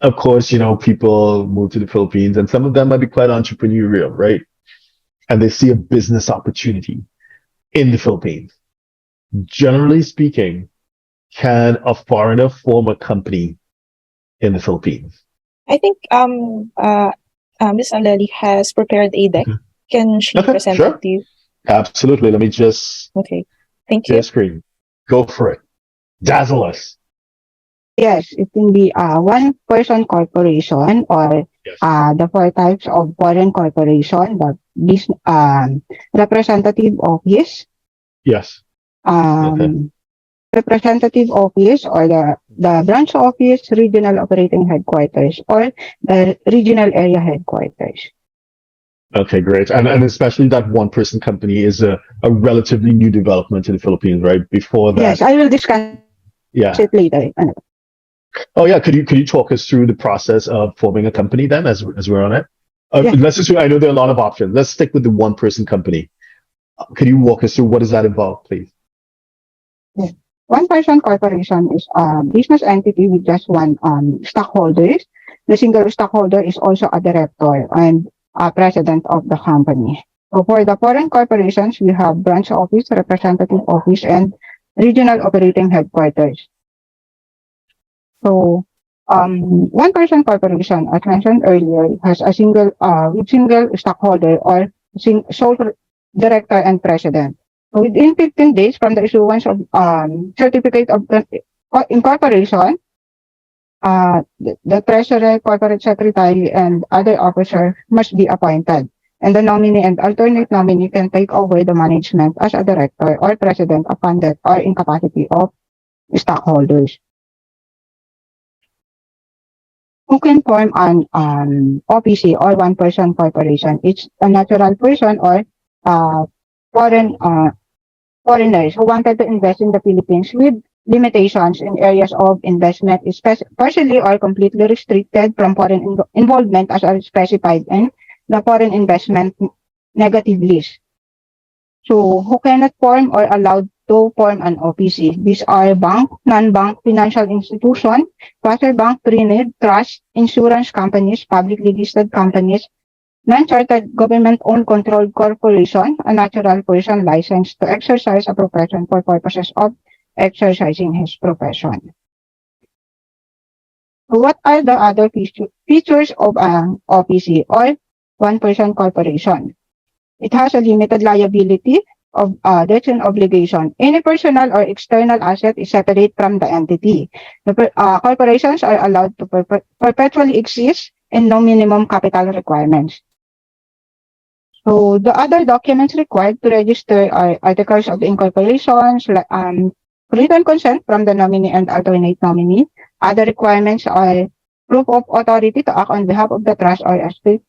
of course, people move to the Philippines and some of them might be quite entrepreneurial, right? And they see a business opportunity in the Philippines. Generally speaking, can a foreigner form a company in the Philippines? I think Miss Aleli has prepared a deck. Okay. Can she Okay, present sure. that to you? Absolutely. Let me just Okay. Thank share you. screen. Go for it. Dazzle us. Yes, it can be a one-person corporation or Yes. the four types of foreign corporation, the representative office, Yes. Okay. um, representative office or the branch office, regional operating headquarters, or the regional area headquarters. Okay, great. And especially that one person company is a relatively new development in the Philippines, right? Before Yes, that, I will discuss it yeah. later. Oh yeah, could you talk us through the process of forming a company then as we're on it? Yeah. Let's assume I know there are a lot of options. Let's stick with the one person company. Could you walk us through what does that involve, please? Yeah. One-person corporation is a business entity with just one stockholder. The single stockholder is also a director and a president of the company. So for the foreign corporations, we have branch office, representative office, and regional operating headquarters. So one-person corporation, as mentioned earlier, has a single stockholder or sole director and president. Within 15 days from the issuance of certificate of incorporation, the treasurer, corporate secretary, and other officer must be appointed. And the nominee and alternate nominee can take over the management as a director or president upon death or incapacity of stockholders. Who can form an OPC or one-person corporation? It's a natural person or foreign foreigners who wanted to invest in the Philippines with limitations in areas of investment is partially or completely restricted from foreign involvement as are specified in the foreign investment negative list. So who cannot form or allowed to form an OPC? These are bank, non-bank financial institution, quasi-bank, pre-need, trust, insurance companies, publicly listed companies, non-chartered government-owned controlled corporation, a natural person licensed to exercise a profession for purposes of exercising his profession. So what are the other features of an OPC or one-person corporation? It has a limited liability of debts and obligation. Any personal or external asset is separate from the entity. The corporations are allowed to perpetually exist and no minimum capital requirements. So the other documents required to register are articles of incorporation, written consent from the nominee and alternate nominee. Other requirements are proof of authority to act on behalf of the trust or estate,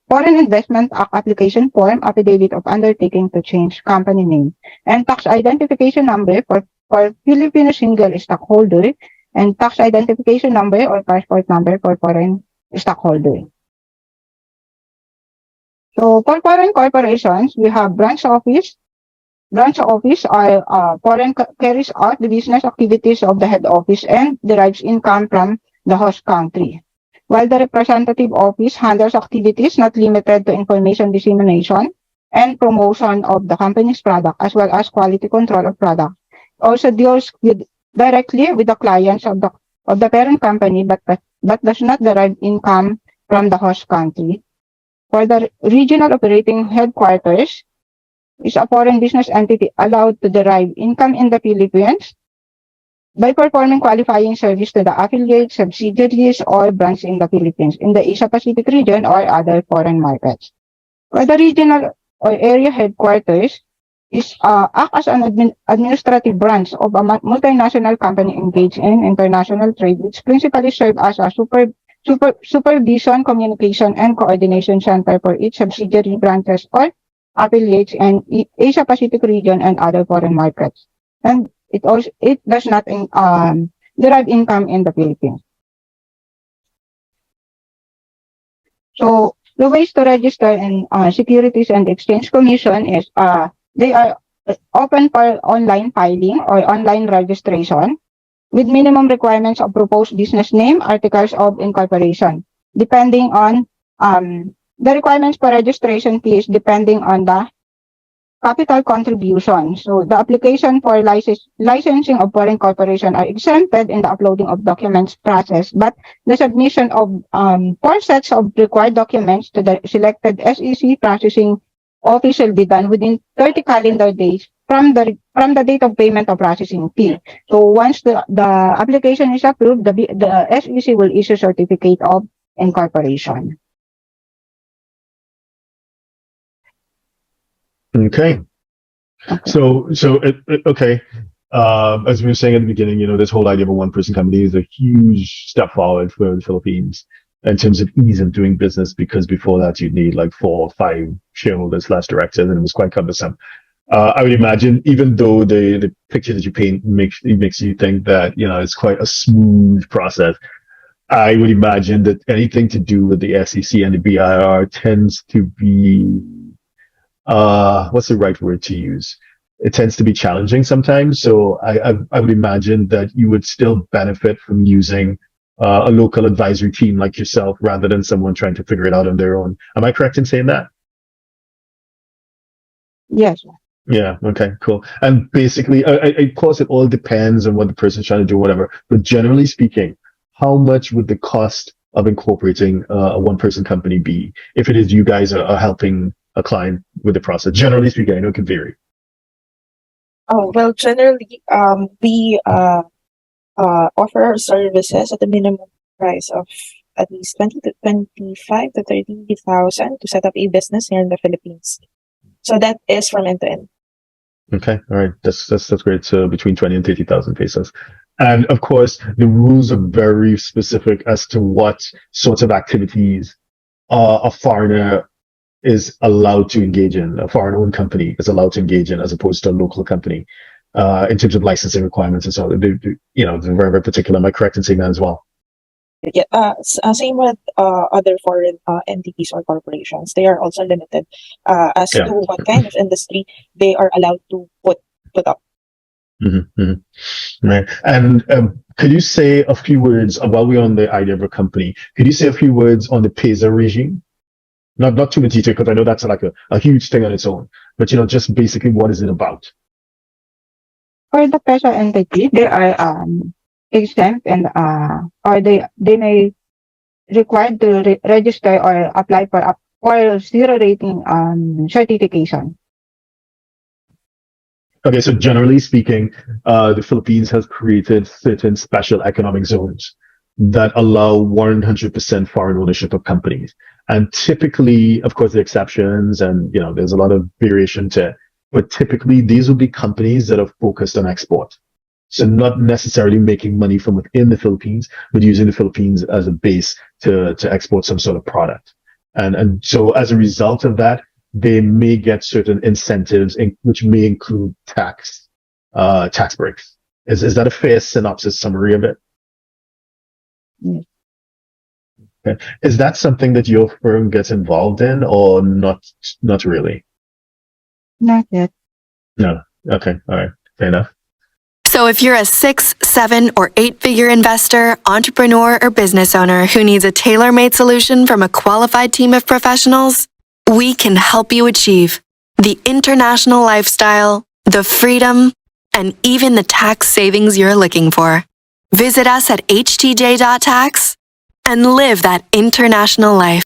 Foreign Investment Act application form, affidavit of undertaking to change company name, and tax identification number for Filipino single stockholder, and tax identification number or passport number for foreign stockholder. So for foreign corporations, we have branch office. Branch office are foreign carries out the business activities of the head office and derives income from the host country. While the representative office handles activities not limited to information dissemination and promotion of the company's product as well as quality control of product. Also deals directly with the clients of the parent company but does not derive income from the host country. For the regional operating headquarters, is a foreign business entity allowed to derive income in the Philippines by performing qualifying service to the affiliates, subsidiaries, or branch in the Philippines, in the Asia-Pacific region, or other foreign markets. For the regional or area headquarters, is act as an administrative branch of a multinational company engaged in international trade, which principally serve as a supervision, communication, and coordination center for each subsidiary branches or affiliates in Asia Pacific region and other foreign markets. And it does not derive income in the Philippines. So the ways to register in Securities and Exchange Commission is they are open for online filing or online registration. with minimum requirements of proposed business name, articles of incorporation, depending on the requirements for registration fees depending on the capital contribution. So the application for licensing of foreign corporation are exempted in the uploading of documents process, but the submission of 4 sets of required documents to the selected SEC processing office will be done within 30 calendar days from the date of payment of processing fee. So once the application is approved, the SEC will issue certificate of incorporation. Okay. Okay. Okay. As we were saying at the beginning, this whole idea of a one-person company is a huge step forward for the Philippines in terms of ease of doing business, because before that you'd need like 4 or 5 shareholders / directors, and it was quite cumbersome. I would imagine, even though the picture that you paint makes you think that it's quite a smooth process, I would imagine that anything to do with the SEC and the BIR tends to be what's the right word to use? It tends to be challenging sometimes. So I would imagine that you would still benefit from using a local advisory team like yourself rather than someone trying to figure it out on their own. Am I correct in saying that? Yes. Yeah. Okay. Cool. And basically, of course, it all depends on what the person's trying to do, whatever. But generally speaking, how much would the cost of incorporating a one-person company be if it is you guys are helping a client with the process? Generally speaking, I know it can vary. Oh, well, generally, we offer our services at a minimum price of at least 20 to 25 to 30,000 to set up a business here in the Philippines. So that is from end to end. Okay, all right, that's great. So between 20 and 30,000 pesos, and of course the rules are very specific as to what sorts of activities a foreigner is allowed to engage in. A foreign-owned company is allowed to engage in, as opposed to a local company, in terms of licensing requirements and so on. They're very, very particular. Am I correct in saying that as well? Yeah, same with other foreign entities or corporations. They are also limited as Yeah. to what kind of industry they are allowed to put up. Mm-hmm, mm-hmm. Right. And could you say a few words while we're on the idea of a company? Could you say a few words on the PESA regime? Not too much detail, because I know that's like a huge thing on its own. But just basically, what is it about? For the PESA entity, they are exempt and or they may required to register or apply for zero rating certification. Okay, so generally speaking, the Philippines has created certain special economic zones that allow 100% foreign ownership of companies. And typically, of course, there are exceptions, and there's a lot of variation to it. But typically, these will be companies that are focused on export. So not necessarily making money from within the Philippines, but using the Philippines as a base to export some sort of product. And so as a result of that, they may get certain incentives, which may include tax breaks. Is that a fair synopsis summary of it? Yes. Okay. Is that something that your firm gets involved in, or not? Not really. Not yet. No. Okay. All right. Fair enough. So if you're a 6, 7, or 8-figure investor, entrepreneur, or business owner who needs a tailor-made solution from a qualified team of professionals, we can help you achieve the international lifestyle, the freedom, and even the tax savings you're looking for. Visit us at htj.tax and live that international life.